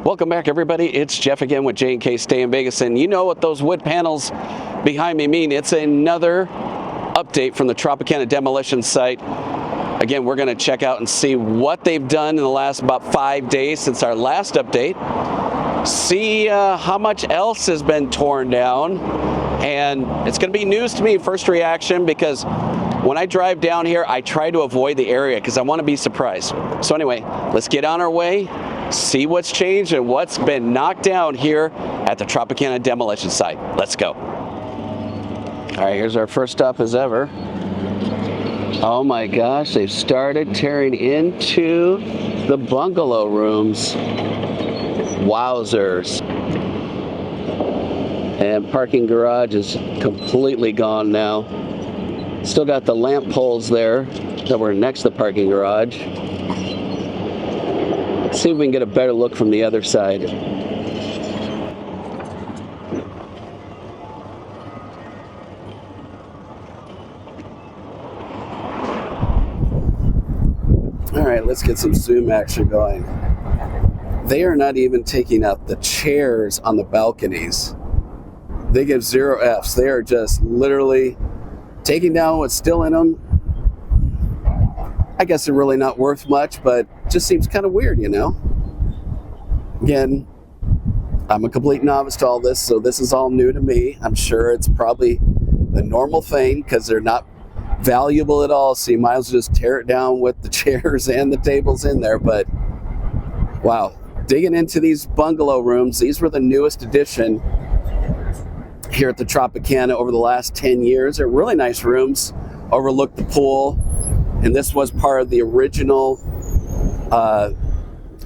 Welcome back, everybody. It's Jeff again with jkstayinvegas, and you know what those wood panels behind me mean. It's another update from the Tropicana demolition site. Again, we're going to check out and see what they've done in the last about 5 days since our last update. See how much else has been torn down, and it's going to be news to me, first reaction, because when I drive down here, I try to avoid the area because I want to be surprised. So anyway, let's get on our way, see what's changed and what's been knocked down here at the Tropicana demolition site. Let's go. All right, here's our first stop as ever. Oh my gosh, they've started tearing into the bungalow rooms. Wowzers. And parking garage is completely gone now. Still got the lamp poles there that were next to the parking garage. Let's see if we can get a better look from the other side. All right, let's get some zoom action going. They are not even taking out the chairs on the balconies. They give 0 Fs. They are just literally taking down what's still in them. I guess they're really not worth much, but just seems kind of weird, you know? Again, I'm a complete novice to all this, so this is all new to me. I'm sure it's probably the normal thing because they're not valuable at all, so you might as well just tear it down with the chairs and the tables in there. But wow, digging into these bungalow rooms, these were the newest addition here at the Tropicana over the last 10 years. They're really nice rooms, overlook the pool, and this was part of the original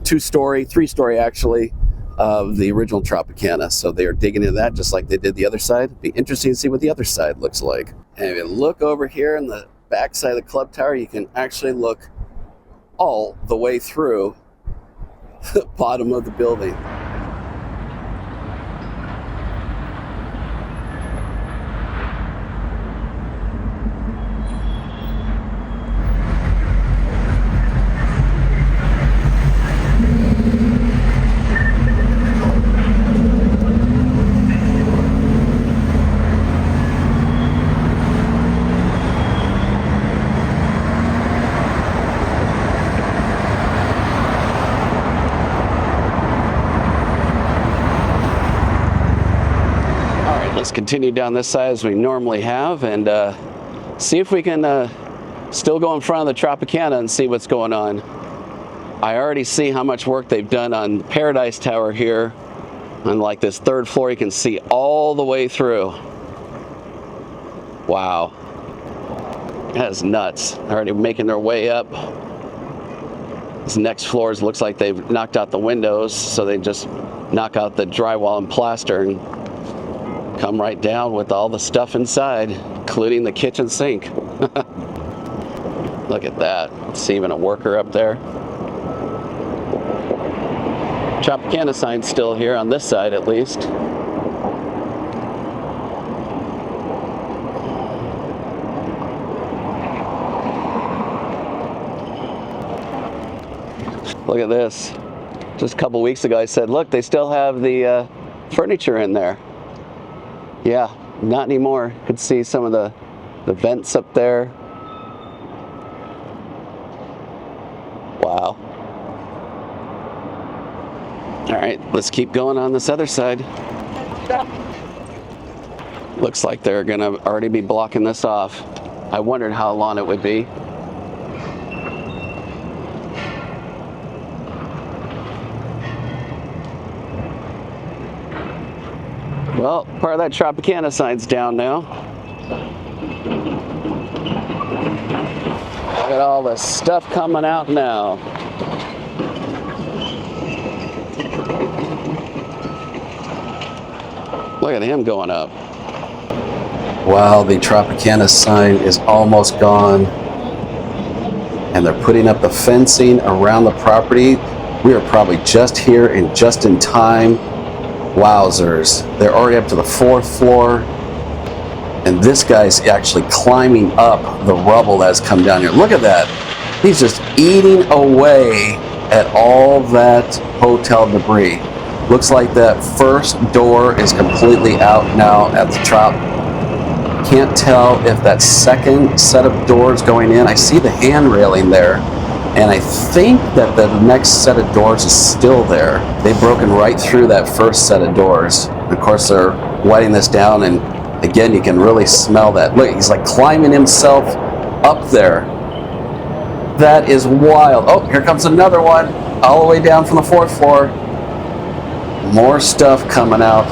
3-story actually, of the original Tropicana. So they are digging into that just like they did the other side. It'd be interesting to see what the other side looks like. And if you look over here in the back side of the club tower, you can actually look all the way through the bottom of the building. Let's continue down this side as we normally have and see if we can still go in front of the Tropicana and see what's going on. I already see how much work they've done on Paradise Tower here. On like this 3rd floor, you can see all the way through. Wow. That's nuts. Already making their way up. These next floors looks like they've knocked out the windows, so they just knock out the drywall and plaster and come right down with all the stuff inside, including the kitchen sink. Look at that. See even a worker up there. Tropicana sign's still here on this side at least. Look at this. Just a couple weeks ago I said, look, they still have the furniture in there. Yeah, not anymore. You could see some of the vents up there. Wow. All right, let's keep going on this other side. Looks like they're gonna already be blocking this off. I wondered how long it would be. Well, part of that Tropicana sign's down now. Look at all the stuff coming out now. Look at him going up. Wow, the Tropicana sign is almost gone. And they're putting up the fencing around the property. We are probably just here and just in time. Wowzers. They're already up to the 4th floor. And this guy's actually climbing up the rubble that's come down here. Look at that. He's just eating away at all that hotel debris. Looks like that first door is completely out now at the Trop. Can't tell if that second set of doors going in, I see the hand railing there, and I think that the next set of doors is still there. They've broken right through that first set of doors. Of course, they're wetting this down, and again, you can really smell that. Look, he's like climbing himself up there. That is wild. Oh, here comes another one, all the way down from the 4th floor. More stuff coming out.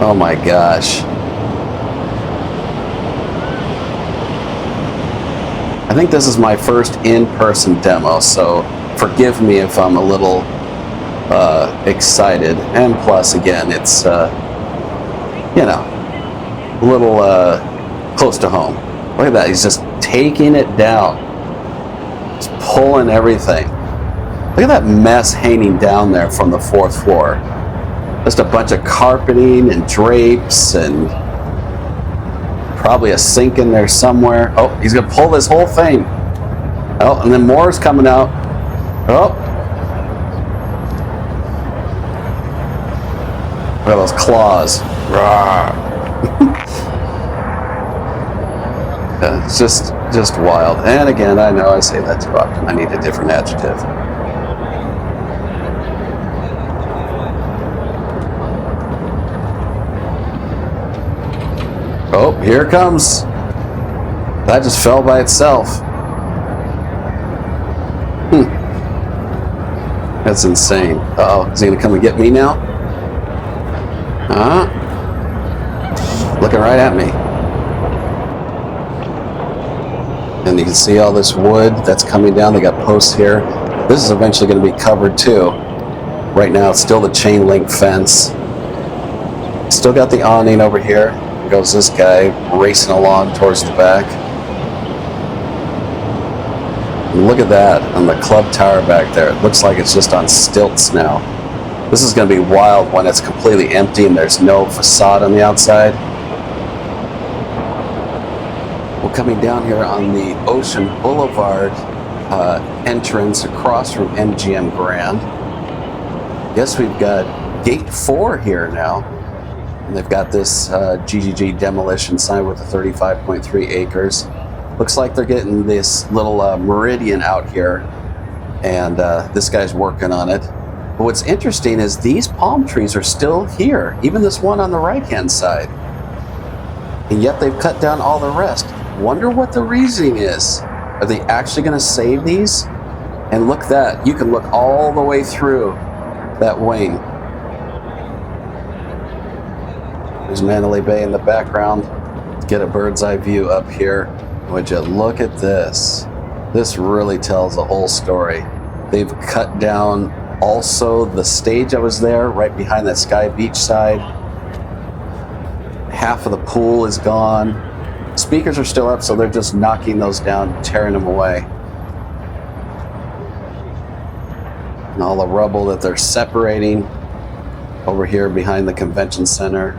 Oh my gosh. I think this is my first in-person demo, so forgive me if I'm a little excited. And plus, again, it's, you know, a little close to home. Look at that. He's just taking it down. Just pulling everything. Look at that mess hanging down there from the 4th floor. Just a bunch of carpeting and drapes and probably a sink in there somewhere. Oh, he's gonna pull this whole thing. Oh, and then more is coming out. Oh. Look at those claws. It's just wild. And again, I know I say that too often. I need a different adjective. Oh, here it comes. That just fell by itself. That's insane. Uh-oh, is he gonna come and get me now? Looking right at me. And you can see all this wood that's coming down. They got posts here. This is eventually gonna be covered too. Right now, it's still the chain link fence. Still got the awning over here. Goes this guy racing along towards the back. And look at that on the club tower back there. It looks like it's just on stilts now. This is going to be wild when it's completely empty and there's no facade on the outside. We're coming down here on the Ocean Boulevard entrance across from MGM Grand. Guess we've got gate 4 here now. And they've got this GGG demolition sign with the 35.3 acres. Looks like they're getting this little meridian out here, and this guy's working on it. But what's interesting is these palm trees are still here, even this one on the right-hand side. And yet they've cut down all the rest. Wonder what the reasoning is. Are they actually going to save these? And look that, you can look all the way through that wing. There's Mandalay Bay in the background. Get a bird's eye view up here. Would you look at this? This really tells the whole story. They've cut down also the stage that was there right behind that Sky Beach side. Half of the pool is gone. Speakers are still up, so they're just knocking those down, tearing them away. And all the rubble that they're separating over here behind the convention center.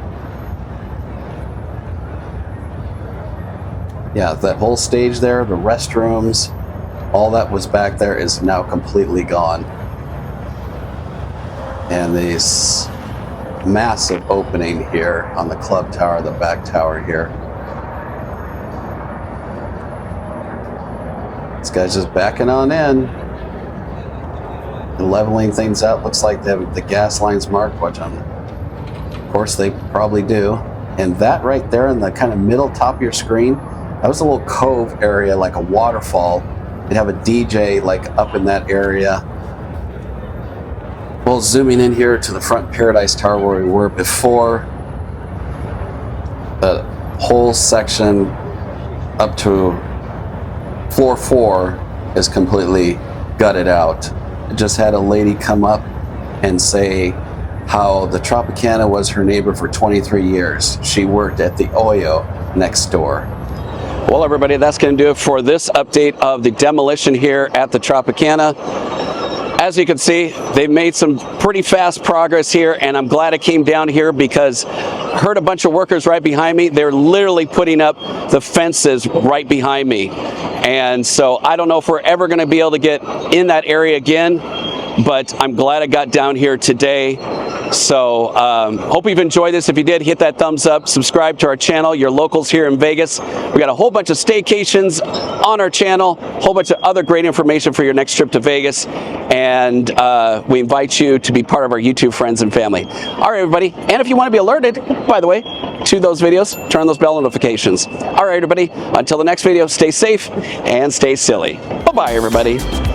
Yeah, that whole stage there, the restrooms, all that was back there is now completely gone. And this massive opening here on the club tower, the back tower here. This guy's just backing on in. And leveling things out. Looks like they have the gas lines marked. Watch them. Of course, they probably do. And that right there in the kind of middle top of your screen, that was a little cove area, like a waterfall. They'd have a DJ like up in that area. Well, zooming in here to the front Paradise Tower where we were before, the whole section up to floor 4 is completely gutted out. It just had a lady come up and say how the Tropicana was her neighbor for 23 years. She worked at the Oyo next door. Well, everybody, that's going to do it for this update of the demolition here at the Tropicana. As you can see, they've made some pretty fast progress here, and I'm glad I came down here because I heard a bunch of workers right behind me. They're literally putting up the fences right behind me. And so I don't know if we're ever going to be able to get in that area again, but I'm glad I got down here today. So hope you've enjoyed this. If you did, hit that thumbs up, subscribe to our channel, your locals here in Vegas. We got a whole bunch of staycations on our channel, a whole bunch of other great information for your next trip to Vegas, and we invite you to be part of our YouTube friends and family. All right, everybody, and if you want to be alerted, by the way, to those videos, turn on those bell notifications. All right, everybody, until the next video, stay safe and stay silly. Bye-bye, everybody.